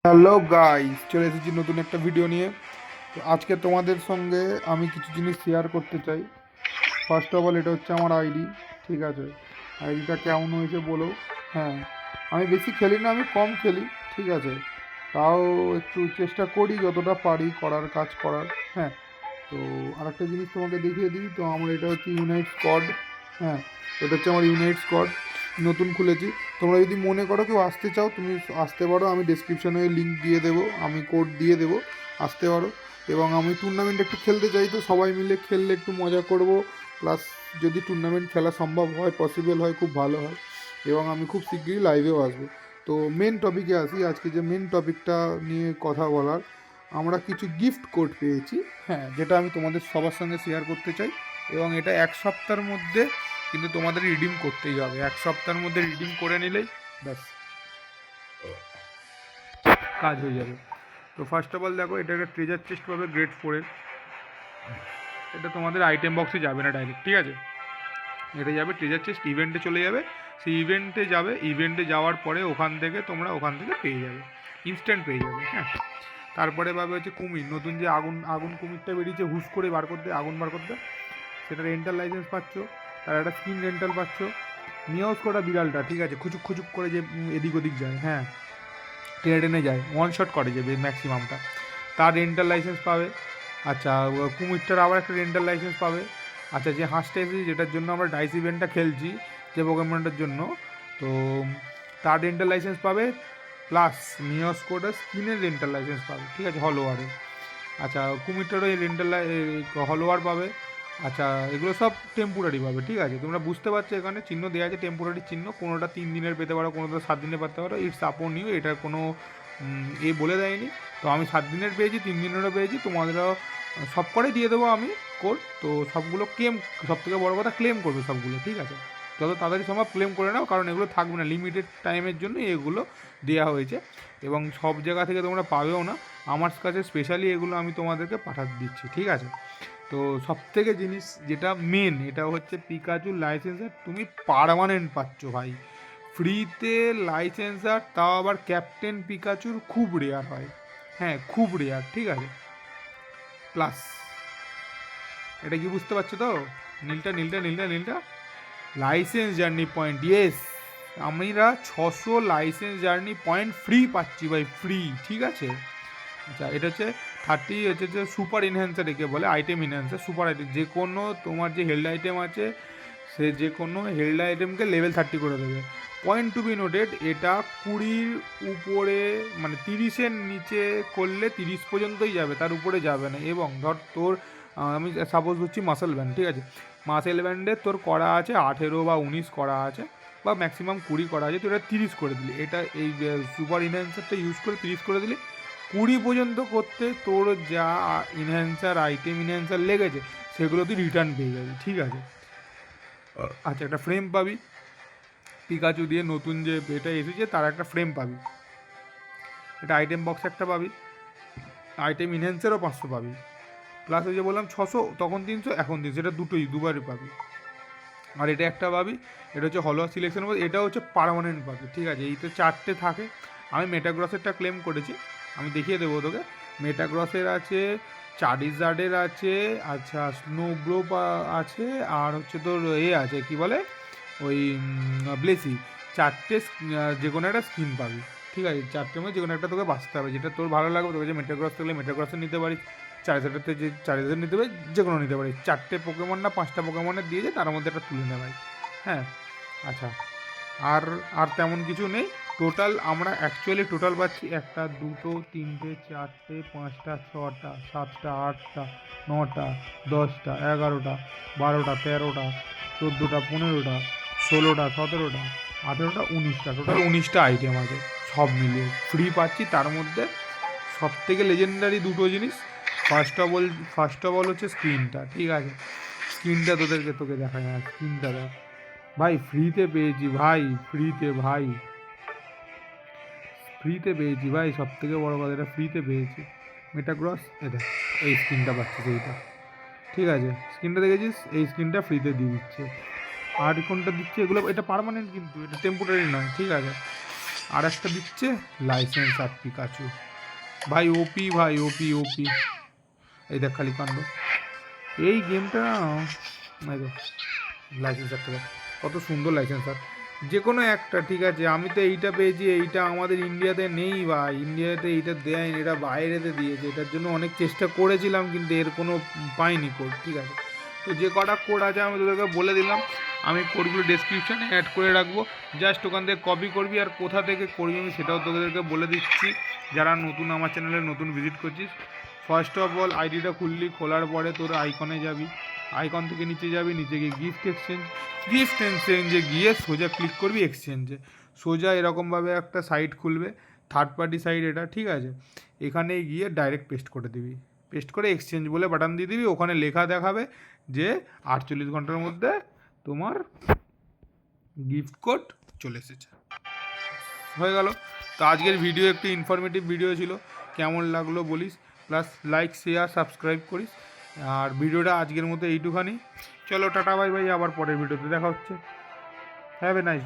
Hello guys, চলে এসেছি নতুন একটা ভিডিও নিয়ে। তো আজকে তোমাদের সঙ্গে আমি কিছু জিনিস শেয়ার করতে চাই। ফার্স্ট অফ অল, এটা হচ্ছে আমার আইডি। ঠিক আছে, আইডিটা কেমন হয়েছে বলো। হ্যাঁ, আমি বেশি খেলি না, আমি কম খেলি। ঠিক আছে, তাও একটু চেষ্টা করি যতটা পারি করার, কাজ করার। হ্যাঁ, তো আরেকটা জিনিস তোমাকে দেখিয়ে দিই। তো আমার এটা হচ্ছে ইউনাইট স্কোয়াড। হ্যাঁ, এটা হচ্ছে আমার ইউনাইট স্কোয়াড, নতুন খুলেছি। তোমরা যদি মনে করো কেউ আসতে চাও, তুমি আসতে পারো। আমি ডেসক্রিপশনে লিঙ্ক দিয়ে দেবো, আমি কোড দিয়ে দেবো, আসতে পারো। এবং আমি টুর্নামেন্ট একটু খেলতে চাই, তো সবাই মিলে খেললে একটু মজা করব। প্লাস যদি টুর্নামেন্ট খেলা সম্ভব হয়, পসিবল হয়, খুব ভালো হয়। এবং আমি খুব শিগগিরই লাইভেও আসবো। তো মেন টপিকে আসি, আজকে যে মেন টপিকটা নিয়ে কথা বলার, আমরা কিছু গিফট কোড পেয়েছি। হ্যাঁ, যেটা আমি তোমাদের সবার সঙ্গে শেয়ার করতে চাই। এবং এটা এক সপ্তাহের মধ্যে কিন্তু তোমাদের রিডিম করতেই হবে। এক সপ্তাহের মধ্যে রিডিম করে নিলেই ব্যাস কাজ হয়ে যাবে। তো ফার্স্ট অফ অল দেখো, এটা একটা ট্রেজার চেস্ট পাবে গ্রেড 4-এর। এটা তোমাদের আইটেম বক্সে যাবে না ডাইরেক্ট, ঠিক আছে? এটা যাবে ট্রেজার চেস্ট, ইভেন্টে চলে যাবে। সেই ইভেন্টে যাবে, ইভেন্টে যাওয়ার পরে ওখান থেকে তোমরা ওখান থেকে পেয়ে যাবে, ইনস্ট্যান্ট পেয়ে যাবে। হ্যাঁ, তারপরে পাবে হচ্ছে কুমির, নতুন যে আগুন আগুন কুমিরটা বেরিয়েছে, হুস করে বার করতে, আগুন বার করতে। সেটা রেন্টাল লাইসেন্স পাচ্ছ, তার একটা স্কিন রেন্টাল পাচ্ছ। মিয়াউস করা বিড়ালটা, ঠিক আছে, খুচুক খুচুক করে যে এদিক ওদিক যায়, হ্যাঁ, টেনে টেনে যায়, ওয়ান শট করে যে ম্যাক্সিমামটা, তার রেন্টাল লাইসেন্স পাবে। আচ্ছা, কুমিরটার আবার একটা রেন্টাল লাইসেন্স পাবে। আচ্ছা, যে হাঁসটা এসেছে, যেটার জন্য আমরা ডাইস ইভেন্টটা খেলছি, যে পোকেমনটার জন্য, তো তার রেন্টাল লাইসেন্স পাবে। প্লাস মিয়াউস কোডের স্কিনের রেন্টাল লাইসেন্স পাবে, ঠিক আছে, হলোয়ারে। আচ্ছা, কুমিরটারও এই রেন্টাল হলোয়ার পাবে। আচ্ছা, এগুলো সব টেম্পোরারি পাবে, ঠিক আছে? তোমরা বুঝতে পারছো, এখানে চিহ্ন দেওয়া আছে, টেম্পোরারি চিহ্ন। কোনোটা 3 দিনের পেতে পারো, কোনোটা 7 দিনের পেতে পারো। ইটস আপন ইউ, এটার কোনো বলে দেয়নি। তো আমি 7 দিনের পেয়েছি, 3 দিনেরও পেয়েছি। তোমাদেরও সব করে দিয়ে দেবো আমি কোড। তো সবগুলো ক্লেম, সব থেকে বড়ো কথা, ক্লেম করবে সবগুলো, ঠিক আছে? যত তাড়াতাড়ি সম্ভব ক্লেম করে নাও, কারণ এগুলো থাকবে না, লিমিটেড টাইমের জন্য এগুলো দেওয়া হয়েছে। এবং সব জায়গা থেকে তোমরা পাবেও না, আমার কাছে স্পেশালি এগুলো আমি তোমাদেরকে পাঠাতে দিচ্ছি, ঠিক আছে? তো সবথেকে জিনিস যেটা মেন, এটা হচ্ছে পিকাচুর লাইসেন্সার তুমি পার্মানেন্ট পাচ্ছ ভাই, ফ্রিতে লাইসেন্সার, তাও আবার ক্যাপ্টেন পিকাচুর, খুব রেয়ার হয়। হ্যাঁ, খুব রেয়ার, ঠিক আছে? প্লাস এটা কি বুঝতে পারছো তো? নীলটা নীলটা নীলটা নীলটা লাইসেন্স জার্নি পয়েন্ট, ইয়েস, আমরা 600 লাইসেন্স জার্নি পয়েন্ট ফ্রি পাচ্ছি ভাই, ফ্রি, ঠিক আছে? আচ্ছা, এটা হচ্ছে 30, হচ্ছে যে সুপার ইনহ্যান্সার, একে বলে আইটেম ইনহ্যান্সার, সুপার আইটেম। যে কোনো তোমার যে হেল্ড আইটেম আছে, সে যে কোনো হেল্ড আইটেমকে লেভেল 30 করে দেবে। পয়েন্ট টু বি নোটেড, এটা 20-র উপরে, মানে 30-এর নিচে করলে 30 পর্যন্তই যাবে, তার উপরে যাবে না। এবং ধর তোর আমি সাপোজ হচ্ছি মাসেল ব্যান্ড, ঠিক আছে? মাসেল ব্যান্ডে তোর করা আছে 18 বা 19 করা আছে, বা ম্যাক্সিমাম 20 করা আছে, তো এটা 30 করে দিলি। এটা এই সুপার ইনহ্যান্সারটা ইউজ করে 30 করে দিলি। 20 পর্যন্ত করতে তোর যা ইনহ্যান্সার, আইটেম ইনহ্যান্সার লেগেছে, সেগুলো তুই রিটার্ন পেয়ে যাবি, ঠিক আছে? আচ্ছা, একটা ফ্রেম পাবি, পিকাচু দিয়ে নতুন যে এটা এসেছে তার একটা ফ্রেম পাবি। এটা আইটেম বক্স একটা পাবি, আইটেম ইনহ্যান্সারও 500 পাবি। প্লাস ওই যে বললাম 600, তখন 300, এখন 300, এটা দুটোই দুবারই পাবি। আর এটা একটা পাবি, এটা হচ্ছে হলো সিলেকশন, এটা হচ্ছে পার্মানেন্ট পাবি, ঠিক আছে? এই তো 4টে থাকে। আমি মেটাগ্রসেরটা ক্লেম করেছি, আমি দেখিয়ে দেবো তোকে। মেটাগ্রসের আছে, চারিজার্ডের আছে, আচ্ছা, স্নোব্রো আছে, আর হচ্ছে তোর আছে কি বলে ওই ব্লেসি। 4টে যে কোনো একটা স্কিন পাবি, ঠিক আছে? 4টের মধ্যে যে কোনো একটা তোকে বাঁচতে হবে, যেটা তোর ভালো লাগবে। তোকে যে মেটাগ্রস থাকলে মেটাগ্রসে নিতে পারিস, চারিজারটাতে যে চারিজার নিতে পারিস, যে কোনো নিতে পারিস। 4টে পোকেমন না 5টা পোকেমনের দিয়ে যায়, তার মধ্যে একটা তুলে নে ভাই। হ্যাঁ, আচ্ছা, আর আর তেমন কিছু নেই। টোটাল আমরা অ্যাকচুয়ালি টোটাল পাচ্ছি 1টা 2টো 3টে 4টে 5টা 6টা 7টা 8টা 9টা 10টা 11টা 12টা 13টা 14টা 15টা 16টা 17টা 18টা 19টা, টোটাল 19টা আইটেম আছে সব মিলিয়ে ফ্রি পাচ্ছি। তার মধ্যে সব থেকে লেজেন্ডারি দুটো জিনিস, ফার্স্ট অফ অল হচ্ছে স্ক্রিনটা, ঠিক আছে? স্ক্রিনটা তোকে দেখা যায়, স্ক্রিনটা দেখ ভাই, ফ্রিতে পেয়েছি ভাই, ফ্রিতে ভাই, ফ্রিতে পেয়েছি ভাই, সব থেকে বড়ো কথা, এটা ফ্রিতে পেয়েছি। মেটাগ্রস, এটা এই স্ক্রিনটা পাচ্ছিস, এইটা, ঠিক আছে? স্ক্রিনটা দেখেছিস, এই স্ক্রিনটা ফ্রিতে দিয়ে দিচ্ছে। আর কোনটা দিচ্ছে, এগুলো এটা পার্মানেন্ট, কিন্তু এটা টেম্পোরারি নয়, ঠিক আছে? আর একটা দিচ্ছে লাইসেন্স আর পিকাচু। ভাই ওপি, ভাই ওপি ওপি। এই দেখ খালি কাণ্ড এই গেমটা। লাইসেন্স একটা দেখ, কত সুন্দর লাইসেন্স। আর যে কোনো একটা ঠিক আছে, আমি তো এইটা পেয়েছি, এইটা আমাদের ইন্ডিয়াতে নেই ভাই, ইন্ডিয়াতে এইটা দেয়নি, এটা বাইরেতে দিয়েছে। এটার জন্য অনেক চেষ্টা করেছিলাম কিন্তু এর কোনো পাইনি কোড, ঠিক আছে। তো যে কটা কোড আছে আমি তোদেরকে বলে দিলাম, আমি কোডগুলো ডেসক্রিপশানে অ্যাড করে রাখবো, জাস্ট ওখান থেকে কপি করবি। আর কোথা থেকে করবি আমি সেটাও তোদেরকে বলে দিচ্ছি, যারা নতুন আমার চ্যানেলে নতুন ভিজিট করছিস। ফার্স্ট অফ অল আইডিটা খুললি, খোলার পরে তোর আইকনে যাবি, আইকন থেকে নিচে যাবি, নিচে গিয়ে গিফট এক্সচেঞ্জে গিয়ে সোজা ক্লিক করবি এক্সচেঞ্জে। সোজা এরকমভাবে একটা সাইট খুলবে, থার্ড পার্টি সাইট এটা, ঠিক আছে। এখানে গিয়ে ডাইরেক্ট পেস্ট করে দিবি, পেস্ট করে এক্সচেঞ্জ বলে বাটন দিয়ে দিবি। ওখানে লেখা দেখাবে যে 48 ঘন্টার মধ্যে তোমার গিফট কোড চলে এসেছে, হয়ে গেল। তো আজকের ভিডিও একটু ইনফরমেটিভ ভিডিও ছিল, কেমন লাগলো বলিস, প্লাস লাইক শেয়ার সাবস্ক্রাইব করিস। আর ভিডিওটা আজকের মতো এইটুখানি, চলো টাটা বাই বাই, আবার পরের ভিডিওতে দেখা হচ্ছে। Have a nice.